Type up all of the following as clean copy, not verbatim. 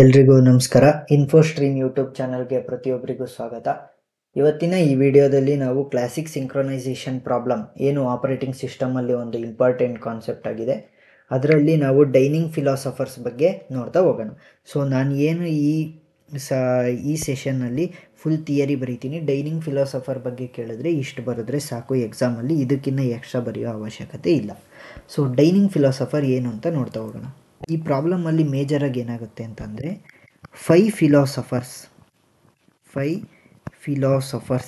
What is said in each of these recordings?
ಎಲ್ರಿಗೂ ನಮಸ್ಕಾರ. ಇನ್ಫೋಸ್ಟ್ರೀಮ್ ಯೂಟ್ಯೂಬ್ ಚಾನಲ್ಗೆ ಪ್ರತಿಯೊಬ್ಬರಿಗೂ ಸ್ವಾಗತ. ಇವತ್ತಿನ ಈ ವಿಡಿಯೋದಲ್ಲಿ ನಾವು ಕ್ಲಾಸಿಕ್ ಸಿಂಕ್ರೊನೈಸೇಷನ್ ಪ್ರಾಬ್ಲಮ್ ಏನು ಆಪರೇಟಿಂಗ್ ಸಿಸ್ಟಮಲ್ಲಿ ಒಂದು ಇಂಪಾರ್ಟೆಂಟ್ ಕಾನ್ಸೆಪ್ಟ್ ಆಗಿದೆ, ಅದರಲ್ಲಿ ನಾವು ಡೈನಿಂಗ್ ಫಿಲಾಸಫರ್ಸ್ ಬಗ್ಗೆ ನೋಡ್ತಾ ಹೋಗೋಣ. ಸೊ ನಾನು ಏನು ಈ ಸೆಷನ್ನಲ್ಲಿ ಫುಲ್ ಥಿಯರಿ ಬರೀತೀನಿ. ಡೈನಿಂಗ್ ಫಿಲಾಸಫರ್ ಬಗ್ಗೆ ಕೇಳಿದ್ರೆ ಇಷ್ಟು ಬರೆದ್ರೆ ಸಾಕು ಎಕ್ಸಾಮಲ್ಲಿ, ಇದಕ್ಕಿಂತ ಎಕ್ಸ್ಟ್ರಾ ಬರೆಯೋ ಅವಶ್ಯಕತೆ ಇಲ್ಲ. ಸೊ ಡೈನಿಂಗ್ ಫಿಲಾಸಫರ್ ಏನು ಅಂತ ನೋಡ್ತಾ ಹೋಗೋಣ. ಈ ಪ್ರಾಬ್ಲಮಲ್ಲಿ ಮೇಜರಾಗಿ ಏನಾಗುತ್ತೆ ಅಂತಂದರೆ 5 ಫಿಲಾಸಫರ್ಸ್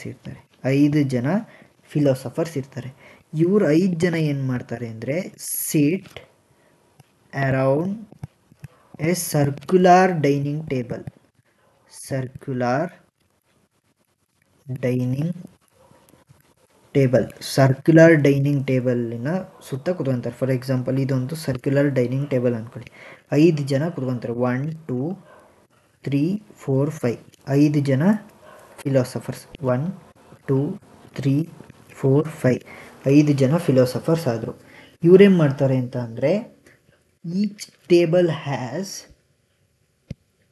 ಇರ್ತಾರೆ. 5 ಜನ ಫಿಲಾಸಫರ್ಸ್ ಇರ್ತಾರೆ. ಇವರು 5 ಜನ ಏನು ಮಾಡ್ತಾರೆ ಅಂದರೆ ಸಿಟ್ ಅರೌಂಡ್ ಎ ಸರ್ಕ್ಯುಲರ್ ಡೈನಿಂಗ್ ಟೇಬಲಿನ ಸುತ್ತ ಕೂತ್ಕೊಂತಾರೆ. ಫಾರ್ ಎಕ್ಸಾಂಪಲ್ ಇದೊಂದು ಸರ್ಕ್ಯುಲರ್ ಡೈನಿಂಗ್ ಟೇಬಲ್ ಅಂದ್ಕೊಳ್ಳಿ. 5 ಜನ ಕೂತ್ಕೊಂತಾರೆ. 1 2 3 4 5 5 ಜನ ಫಿಲಾಸಫರ್ಸ್. 1 2 3 4 5 5 ಜನ ಫಿಲಾಸಫರ್ಸ್ ಆದರು. ಇವರೇನು ಮಾಡ್ತಾರೆ ಅಂತ ಅಂದರೆ ಈಚ್ ಟೇಬಲ್ ಹ್ಯಾಸ್,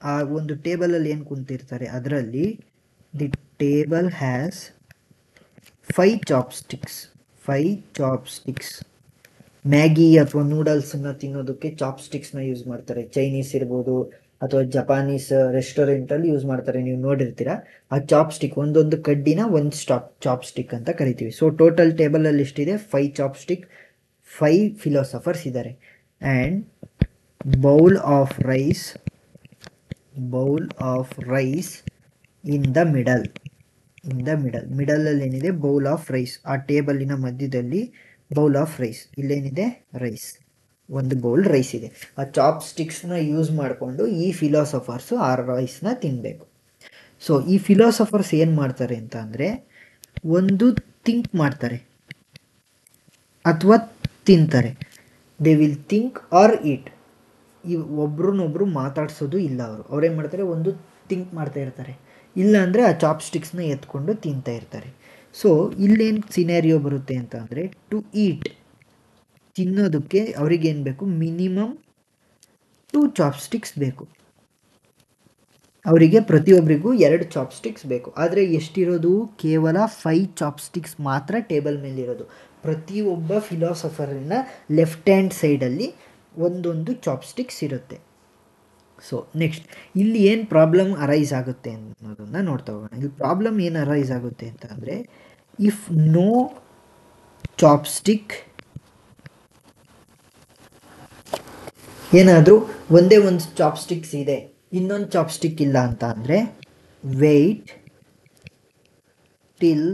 ಆ ಒಂದು ಟೇಬಲಲ್ಲಿ ಏನು ಕುಂತಿರ್ತಾರೆ ಅದರಲ್ಲಿ ದಿ ಟೇಬಲ್ ಹ್ಯಾಸ್ 5 ಚಾಪ್ಸ್ಟಿಕ್ಸ್. ಮ್ಯಾಗಿ ಅಥವಾ ನೂಡಲ್ಸನ್ನ ತಿನ್ನೋದಕ್ಕೆ ಚಾಪ್ಸ್ಟಿಕ್ಸ್ನ ಯೂಸ್ ಮಾಡ್ತಾರೆ. ಚೈನೀಸ್ ಇರ್ಬೋದು ಅಥವಾ ಜಪಾನೀಸ್ ರೆಸ್ಟೋರೆಂಟಲ್ಲಿ ಯೂಸ್ ಮಾಡ್ತಾರೆ, ನೀವು ನೋಡಿರ್ತೀರ. ಆ ಚಾಪ್ಸ್ಟಿಕ್ ಒಂದೊಂದು ಕಡ್ಡಿನ ಒಂದು ಚಾಪ್ಸ್ಟಿಕ್ ಅಂತ ಕರಿತೀವಿ. ಸೊ ಟೋಟಲ್ ಟೇಬಲಲ್ಲಿ ಎಷ್ಟಿದೆ? 5 ಚಾಪ್ಸ್ಟಿಕ್. 5 ಫಿಲಾಸಫರ್ಸ್ ಇದ್ದಾರೆ. And bowl of rice in the ಮಿಡಲಲ್ಲಿ ಏನಿದೆ? Bowl of rice. ಆ ಟೇಬಲಿನ ಮಧ್ಯದಲ್ಲಿ ಬೌಲ್ ಆಫ್ ರೈಸ್. ಇಲ್ಲೇನಿದೆ? ರೈಸ್. ಒಂದು ಬೌಲ್ ರೈಸ್ ಇದೆ. ಆ ಚಾಪ್ಸ್ಟಿಕ್ಸ್ನ ಯೂಸ್ ಮಾಡಿಕೊಂಡು ಈ ಫಿಲಾಸಫರ್ಸು ಆ ರೈಸ್ನ ತಿನ್ನಬೇಕು. ಸೊ ಈ ಫಿಲಾಸಫರ್ಸ್ ಏನು ಮಾಡ್ತಾರೆ ಅಂತ ಅಂದರೆ ಒಂದು ಥಿಂಕ್ ಮಾಡ್ತಾರೆ ಅಥವಾ ತಿಂತಾರೆ. ದೇ ವಿಲ್ ಥಿಂಕ್ ಆರ್ ಈಟ್. ಒಬ್ರನ್ನೊಬ್ರು ಮಾತಾಡ್ಸೋದು ಇಲ್ಲ. ಅವ್ರೇನು ಮಾಡ್ತಾರೆ? ಒಂದು ಥಿಂಕ್ ಮಾಡ್ತಾ ಇರ್ತಾರೆ, ಇಲ್ಲ ಅಂದರೆ ಆ ಚಾಪ್ಸ್ಟಿಕ್ಸ್ನ ಎತ್ಕೊಂಡು ತಿಂತಾ ಇರ್ತಾರೆ. ಸೊ ಇಲ್ಲೇನು ಸಿನಾರಿಯೋ ಬರುತ್ತೆ ಅಂತ ಅಂದರೆ ಟು ಈಟ್, ತಿನ್ನೋದಕ್ಕೆ ಅವ್ರಿಗೇನು ಬೇಕು? ಮಿನಿಮಮ್ 2 ಚಾಪ್ಸ್ಟಿಕ್ಸ್ ಬೇಕು. ಅವರಿಗೆ ಪ್ರತಿಯೊಬ್ಬರಿಗೂ 2 ಚಾಪ್ಸ್ಟಿಕ್ಸ್ ಬೇಕು. ಆದರೆ ಎಷ್ಟಿರೋದು? ಕೇವಲ 5 ಚಾಪ್ಸ್ಟಿಕ್ಸ್ ಮಾತ್ರ ಟೇಬಲ್ ಮೇಲಿರೋದು. ಪ್ರತಿಯೊಬ್ಬ ಫಿಲಾಸಫರಿನ ಲೆಫ್ಟ್ ಹ್ಯಾಂಡ್ ಸೈಡಲ್ಲಿ ಒಂದೊಂದು ಚಾಪ್ಸ್ಟಿಕ್ಸ್ ಇರುತ್ತೆ. ಸೊ ನೆಕ್ಸ್ಟ್ ಇಲ್ಲಿ ಏನು ಪ್ರಾಬ್ಲಮ್ ಅರೈಸ್ ಆಗುತ್ತೆ ಅನ್ನೋದನ್ನು ನೋಡ್ತಾ ಹೋಗೋಣ. ಇಲ್ಲಿ ಪ್ರಾಬ್ಲಮ್ ಏನು ಅರೈಸ್ ಆಗುತ್ತೆ ಅಂತ ಅಂದರೆ ಇಫ್ ನೋ ಚಾಪ್ಸ್ಟಿಕ್, ಏನಾದರೂ ಒಂದೇ ಒಂದು ಚಾಪ್ಸ್ಟಿಕ್ಸ್ ಇದೆ, ಇನ್ನೊಂದು ಚಾಪ್ಸ್ಟಿಕ್ ಇಲ್ಲ ಅಂತ ಅಂದರೆ ವೆಯ್ಟ್ ಟಿಲ್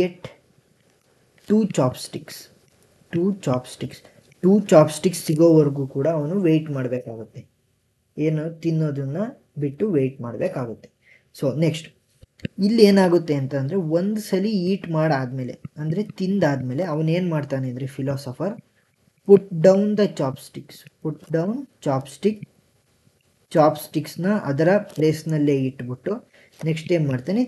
ಗೆಟ್ 2 ಚಾಪ್ಸ್ಟಿಕ್ಸ್ ಸಿಗೋವರೆಗೂ ಕೂಡ ಅವನು ವೆಯ್ಟ್ ಮಾಡಬೇಕಾಗುತ್ತೆ. ಏನು? ತಿನ್ನೋದನ್ನು ಬಿಟ್ಟು ವೆಯ್ಟ್ ಮಾಡಬೇಕಾಗುತ್ತೆ. ಸೊ ನೆಕ್ಸ್ಟ್ ಇಲ್ಲಿ ಏನಾಗುತ್ತೆ ಅಂತಂದರೆ ಒಂದು ಸಲ ಈಟ್ ಮಾಡಾದಮೇಲೆ, ಅಂದರೆ ತಿಂದಾದಮೇಲೆ ಅವನೇನು ಮಾಡ್ತಾನೆ ಅಂದರೆ ಫಿಲಾಸಫರ್ ಪುಟ್ ಡೌನ್ ಚಾಪ್ಸ್ಟಿಕ್ಸ್ನ ಅದರ ಪ್ಲೇಸ್ನಲ್ಲೇ ಇಟ್ಬಿಟ್ಟು ನೆಕ್ಸ್ಟ್ ಏನು ಮಾಡ್ತಾನೆ?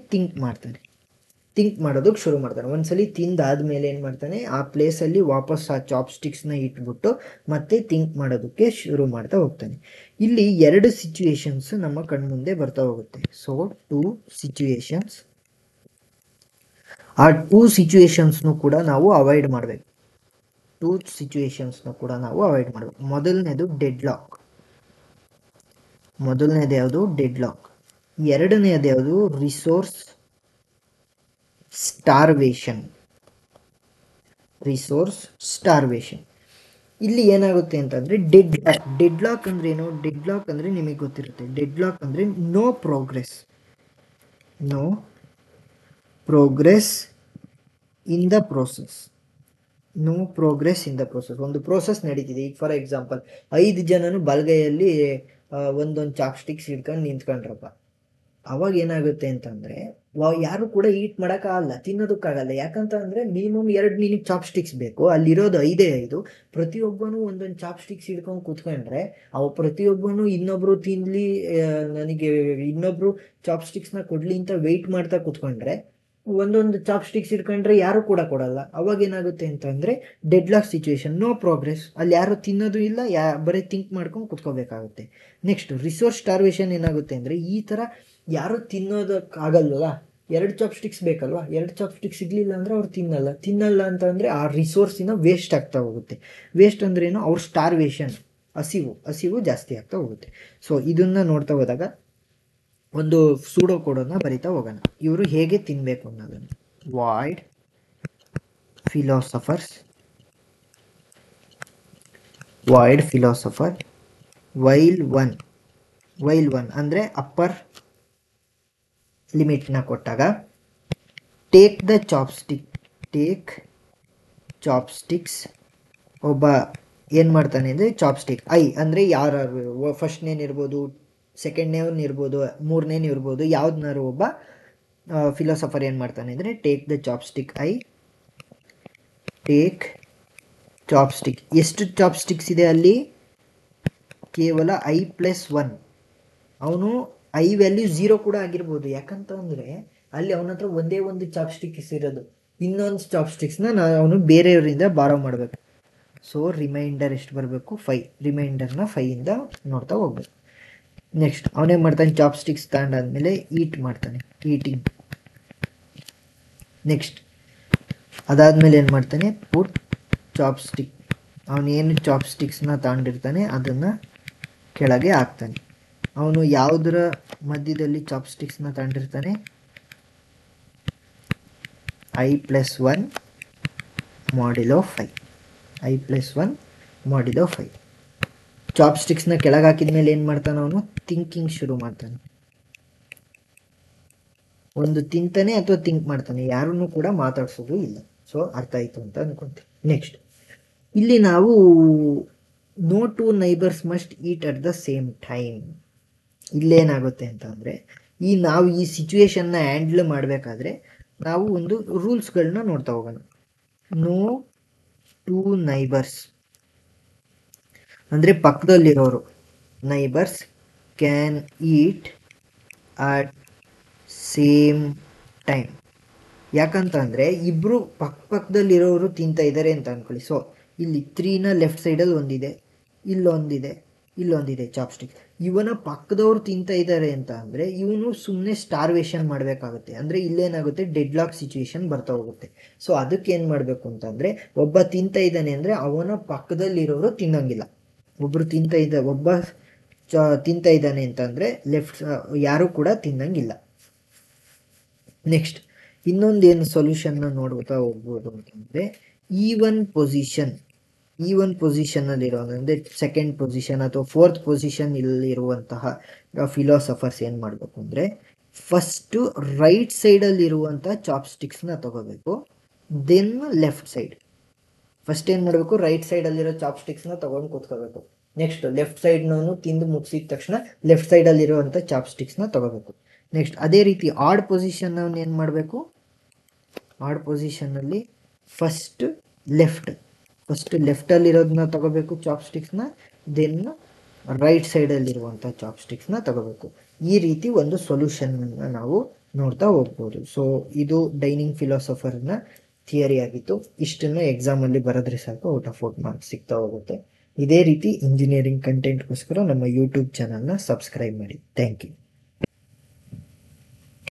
ಥಿಂಕ್ ಮಾಡೋದಕ್ಕೆ ಶುರು ಮಾಡ್ತಾನೆ. ಒಂದ್ಸಲಿ ತಿಂದಾದ್ಮೇಲೆ ಏನು ಮಾಡ್ತಾನೆ? ಆ ಪ್ಲೇಸಲ್ಲಿ ವಾಪಸ್ ಆ ಚಾಪ್ಸ್ಟಿಕ್ಸ್ನ ಇಟ್ಬಿಟ್ಟು ಮತ್ತೆ ಥಿಂಕ್ ಮಾಡೋದಕ್ಕೆ ಶುರು ಮಾಡ್ತಾ ಹೋಗ್ತಾನೆ. ಇಲ್ಲಿ 2 ಸಿಚುವೇಶನ್ಸ್ ನಮ್ಮ ಕಣ್ಮುಂದೆ ಬರ್ತಾ ಹೋಗುತ್ತೆ. So 2 situations. ಆ 2 ಸಿಚುವೇಶನ್ಸ್ನು ಕೂಡ ನಾವು ಅವಾಯ್ಡ್ ಮಾಡಬೇಕು. ಮೊದಲನೇದು ಯಾವುದು? ಡೆಡ್ಲಾಕ್. ಎರಡನೇದು ಯಾವುದು? Resource starvation. ಇಲ್ಲಿ ಏನಾಗುತ್ತೆ ಅಂತಂದರೆ ಡೆಡ್ಲಾಕ್ ಅಂದರೆ ಏನು? ಡೆಡ್ಲಾಕ್ ಅಂದರೆ ನಿಮಗೆ ಗೊತ್ತಿರುತ್ತೆ. ಡೆಡ್ಲಾಕ್ ಅಂದರೆ no progress in the process. ಒಂದು ಪ್ರೋಸೆಸ್ ನಡೀತಿದೆ. ಈಗ ಫಾರ್ ಎಕ್ಸಾಂಪಲ್ 5 ಜನನು ಬಲಗೈಯಲ್ಲಿ ಒಂದೊಂದು ಚಾಪ್ಸ್ಟಿಕ್ಸ್ ಹಿಡ್ಕೊಂಡು ನಿಂತ್ಕೊಂಡ್ರಪ್ಪ. ಅವಾಗ ಏನಾಗುತ್ತೆ ಅಂತಂದರೆ ಯಾರು ಕೂಡ ಈಟ್ ಮಾಡೋಕ್ಕಾಗಲ್ಲ, ತಿನ್ನೋದಕ್ಕಾಗಲ್ಲ. ಯಾಕಂತಂದರೆ ಮಿನಿಮಮ್ 2 ಚಾಪ್ಸ್ಟಿಕ್ಸ್ ಬೇಕು. ಅಲ್ಲಿರೋದು 5. ಪ್ರತಿಯೊಬ್ಬನು ಒಂದೊಂದು ಚಾಪ್ಸ್ಟಿಕ್ಸ್ ಹಿಡ್ಕೊಂಡು ಕೂತ್ಕೊಂಡ್ರೆ ಪ್ರತಿಯೊಬ್ಬನು ಇನ್ನೊಬ್ರು ತಿನ್ನಲಿ, ನನಗೆ ಇನ್ನೊಬ್ರು ಚಾಪ್ಸ್ಟಿಕ್ಸ್ನ ಕೊಡಲಿ ಅಂತ ವೆಯ್ಟ್ ಮಾಡ್ತಾ ಕೂತ್ಕೊಂಡ್ರೆ ಒಂದೊಂದು ಚಾಪ್ ಸ್ಟಿಕ್ಸ್ ಇಟ್ಕೊಂಡ್ರೆ ಯಾರು ಕೂಡ ಕೊಡಲ್ಲ. ಅವಾಗ ಏನಾಗುತ್ತೆ ಅಂತಂದರೆ deadlock situation, no progress. ಅಲ್ಲಿ ಯಾರು ತಿನ್ನೋದು ಇಲ್ಲ, ಬರೀ ಥಿಂಕ್ ಮಾಡ್ಕೊಂಡು ಕುತ್ಕೋಬೇಕಾಗುತ್ತೆ. ನೆಕ್ಸ್ಟ್ ರಿಸೋರ್ಸ್ ಸ್ಟಾರ್ವೇಷನ್ ಏನಾಗುತ್ತೆ ಅಂದರೆ ಈ ಥರ ಯಾರು ತಿನ್ನೋದಕ್ಕಾಗಲ್ವಲ್ಲ, 2 ಚಾಪ್ ಸ್ಟಿಕ್ಸ್ ಬೇಕಲ್ವಾ, 2 ಚಾಪ್ ಸ್ಟಿಕ್ಸ್ ಸಿಗಲಿಲ್ಲ ಅಂದರೆ ಅವ್ರು ತಿನ್ನಲ್ಲ ಅಂತಂದರೆ ಆ ರಿಸೋರ್ಸಿನ ವೇಸ್ಟ್ ಆಗ್ತಾ ಹೋಗುತ್ತೆ. ವೇಸ್ಟ್ ಅಂದ್ರೇನು, ಅವ್ರ ಸ್ಟಾರ್ವೇಷನ್, ಹಸಿವು ಜಾಸ್ತಿ ಆಗ್ತಾ ಹೋಗುತ್ತೆ. ಸೊ ಇದನ್ನು ನೋಡ್ತಾ ಹೋದಾಗ ಒಂದು ಸೂಡೋ ಕೋಡನ್ನು ಬರಿತಾ ಹೋಗೋಣ, ಇವರು ಹೇಗೆ ತಿನ್ನಬೇಕು ಅನ್ನೋದನ್ನು. ವಾಯ್ಡ್ ಫಿಲಾಸಫರ್ ವೈಲ್ ಒನ್ ಅಂದರೆ ಅಪ್ಪರ್ ಲಿಮಿಟ್ನ ಕೊಟ್ಟಾಗ ಟೇಕ್ ಚಾಪ್ಸ್ಟಿಕ್ಸ್ ಒಬ್ಬ ಏನು ಮಾಡ್ತಾನೆ ಅಂದರೆ ಚಾಪ್ಸ್ಟಿಕ್ ಐ ಅಂದರೆ ಯಾರು ಫಸ್ಟ್ ನೇಮ್ ಇರ್ಬೋದು, ಸೆಕೆಂಡ್ ನೇಮ್ ಇರ್ಬೋದು, ಮೂರನೇ ಇರ್ಬೋದು, ಯಾವ್ದನ್ನಾರು ಒಬ್ಬ ಫಿಲಾಸಫರ್ ಏನು ಮಾಡ್ತಾನೆ ಅಂದರೆ ಟೇಕ್ ದ ಚಾಪ್ಸ್ಟಿಕ್ ಎಷ್ಟು ಚಾಪ್ಸ್ಟಿಕ್ಸ್ ಇದೆ ಅಲ್ಲಿ, ಕೇವಲ I+1. ಅವನು ಐ ವ್ಯಾಲ್ಯೂ 0 ಕೂಡ ಆಗಿರ್ಬೋದು, ಯಾಕಂತಂದರೆ ಅಲ್ಲಿ ಅವನ ಹತ್ರ ಒಂದೇ ಒಂದು ಚಾಪ್ಸ್ಟಿಕ್ಸ್ ಇರೋದು, ಇನ್ನೊಂದು ಚಾಪ್ಸ್ಟಿಕ್ಸ್ನ ಅವನು ಬೇರೆಯವರಿಂದ ಬಾರೋ ಮಾಡಬೇಕು. ಸೊ ರಿಮೈಂಡರ್ ಎಷ್ಟು ಬರಬೇಕು, 5. ರಿಮೈಂಡರ್ನ 5ಇಂದ ನೋಡ್ತಾ ಹೋಗ್ಬೇಕು. ನೆಕ್ಸ್ಟ್ ಅವನೇ ಮಾಡ್ತಾನೆ, ಚಾಪ್ಸ್ಟಿಕ್ಸ್ ತಗೊಂಡಾದ್ಮೇಲೆ ಈಟಿಂಗ್. ನೆಕ್ಸ್ಟ್ ಅದಾದಮೇಲೆ ಏನು ಮಾಡ್ತಾನೆ, ಪುಟ್ ಚಾಪ್ಸ್ಟಿಕ್, ಅವನೇನು ಚಾಪ್ಸ್ಟಿಕ್ಸ್ನ ತಗೊಂಡಿರ್ತಾನೆ ಅದನ್ನು ಕೆಳಗೆ ಹಾಕ್ತಾನೆ. ಅವನು ಯಾವುದರ ಮಧ್ಯದಲ್ಲಿ ಚಾಪ್ಸ್ಟಿಕ್ಸ್ನ ತಗೊಂಡಿರ್ತಾನೆ, I+1 ಮಾಡ್ಯುಲೋ 5. ಚಾಪ್ಸ್ಟಿಕ್ಸ್ನ ಕೆಳಗೆ ಹಾಕಿದ ಮೇಲೆ ಏನು ಮಾಡ್ತಾನೆ, ಅವನು ಥಿಂಕಿಂಗ್ ಶುರು ಮಾಡ್ತಾನೆ. ಒಂದು ತಿಂತಾನೆ ಅಥವಾ ಥಿಂಕ್ ಮಾಡ್ತಾನೆ, ಯಾರನ್ನು ಕೂಡ ಮಾತಾಡ್ಸೋದು ಇಲ್ಲ. ಸೊ ಅರ್ಥ ಆಯಿತು ಅಂತ ಅನ್ಕೊಂತೀನಿ. ನೆಕ್ಸ್ಟ್ ಇಲ್ಲಿ ನಾವು no 2 neighbours must eat at the same time. ಇಲ್ಲೇನಾಗುತ್ತೆ ಅಂತಂದರೆ ನಾವು ಈ ಸಿಚುವೇಶನ್ನ ಹ್ಯಾಂಡಲ್ ಮಾಡಬೇಕಾದ್ರೆ ನಾವು ಒಂದು ರೂಲ್ಸ್ಗಳನ್ನ ನೋಡ್ತಾ ಹೋಗೋಣ. ನೋ 2 ನೈಬರ್ಸ್ ಅಂದರೆ ಪಕ್ಕದಲ್ಲಿರೋರು, neighbours can eat at same time. ಯಾಕಂತಂದರೆ ಇಬ್ಬರು ಪಕ್ಕದಲ್ಲಿರೋರು ತಿಂತಾ ಇದ್ದಾರೆ ಅಂತ ಅಂದ್ಕೊಳ್ಳಿ. ಸೊ ಇಲ್ಲಿ 3ನ ಲೆಫ್ಟ್ ಸೈಡಲ್ಲಿ ಒಂದಿದೆ, ಇಲ್ಲೊಂದಿದೆ ಚಾಪ್ಸ್ಟಿಕ್. ಇವನ ಪಕ್ಕದವ್ರು ತಿಂತಾ ಇದ್ದಾರೆ ಅಂತ ಅಂದರೆ ಇವನು ಸುಮ್ಮನೆ ಸ್ಟಾರ್ವೇಷನ್ ಮಾಡಬೇಕಾಗುತ್ತೆ. ಅಂದರೆ ಇಲ್ಲೇನಾಗುತ್ತೆ, ಡೆಡ್ ಲಾಕ್ ಸಿಚುವೇಶನ್ ಬರ್ತಾ ಹೋಗುತ್ತೆ. ಸೊ ಅದಕ್ಕೆ ಏನು ಮಾಡಬೇಕು ಅಂತಂದರೆ, ಒಬ್ಬ ತಿಂತಾ ಇದ್ದಾನೆ ಅಂದರೆ ಅವನ ಪಕ್ಕದಲ್ಲಿರೋರು ತಿನ್ನೋಂಗಿಲ್ಲ. ಒಬ್ಬ ತಿಂತಾ ಇದ್ದಾನೆ ಅಂತಂದರೆ ಯಾರು ಕೂಡ ತಿನ್ನಂಗಿಲ್ಲ. ನೆಕ್ಸ್ಟ್ ಇನ್ನೊಂದೇನು ಸೊಲ್ಯೂಷನ್ನ ನೋಡ್ತಾ ಹೋಗ್ಬೋದು ಅಂತಂದರೆ, ಈವನ್ ಪೊಸಿಷನ್ನಲ್ಲಿರೋ ಅಂದರೆ ಸೆಕೆಂಡ್ ಪೊಸಿಷನ್ ಅಥವಾ 4th ಪೊಸಿಷನ್ ಇಲ್ಲಿರುವಂತಹ ಫಿಲಾಸಫರ್ಸ್ ಏನು ಮಾಡಬೇಕು ಅಂದರೆ, ಫಸ್ಟು ರೈಟ್ ಸೈಡಲ್ಲಿರುವಂಥ ಚಾಪ್ಸ್ಟಿಕ್ಸ್ನ ತಗೋಬೇಕು, ದೆನ್ ಲೆಫ್ಟ್ ಸೈಡ್. ಫಸ್ಟ್ ಏನು ಮಾಡಬೇಕು, ರೈಟ್ ಸೈಡಲ್ಲಿರೋ ಚಾಪ್ಸ್ಟಿಕ್ಸ್ನ ತೊಗೊಂಡು ಕೂತ್ಕೋಬೇಕು. ನೆಕ್ಸ್ಟ್ ಲೆಫ್ಟ್ ಸೈಡ್ನವನು ತಿಂದು ಮುಗಿಸಿದ ತಕ್ಷಣ ಲೆಫ್ಟ್ ಸೈಡಲ್ಲಿರುವಂಥ ಚಾಪ್ಸ್ಟಿಕ್ಸ್ನ ತೊಗೋಬೇಕು. ನೆಕ್ಸ್ಟ್ ಅದೇ ರೀತಿ ಆಡ್ ಪೊಸಿಷನ್ನವನು ಏನು ಮಾಡಬೇಕು, ಆಡ್ ಪೊಸಿಷನ್ನಲ್ಲಿ ಫಸ್ಟ್ ಲೆಫ್ಟಲ್ಲಿರೋದನ್ನ ತಗೋಬೇಕು ಚಾಪ್ಸ್ಟಿಕ್ಸ್ನ, ದೆನ್ ರೈಟ್ ಸೈಡಲ್ಲಿರುವಂಥ ಚಾಪ್ಸ್ಟಿಕ್ಸ್ನ ತಗೋಬೇಕು. ಈ ರೀತಿ ಒಂದು ಸೊಲ್ಯೂಷನ್ನ ನಾವು ನೋಡ್ತಾ ಹೋಗ್ಬೋದು. ಸೊ ಇದು ಡೈನಿಂಗ್ ಫಿಲಾಸಫರ್ನ ಥಿಯರಿ ಆಗಿತ್ತು. ಇಷ್ಟನ್ನು ಎಕ್ಸಾಮಲ್ಲಿ ಬರೆದ್ರೆ ಸಾಕು, ಔಟ್ ಆಫ್ 4 ಮಾರ್ಕ್ಸ್ ಸಿಗ್ತಾ ಹೋಗುತ್ತೆ. ಇದೇ ರೀತಿ ಇಂಜಿನಿಯರಿಂಗ್ ಕಂಟೆಂಟ್ಗೋಸ್ಕರ ನಮ್ಮ ಯೂಟ್ಯೂಬ್ ಚಾನಲ್ನ ಸಬ್ಸ್ಕ್ರೈಬ್ ಮಾಡಿ. Thank you.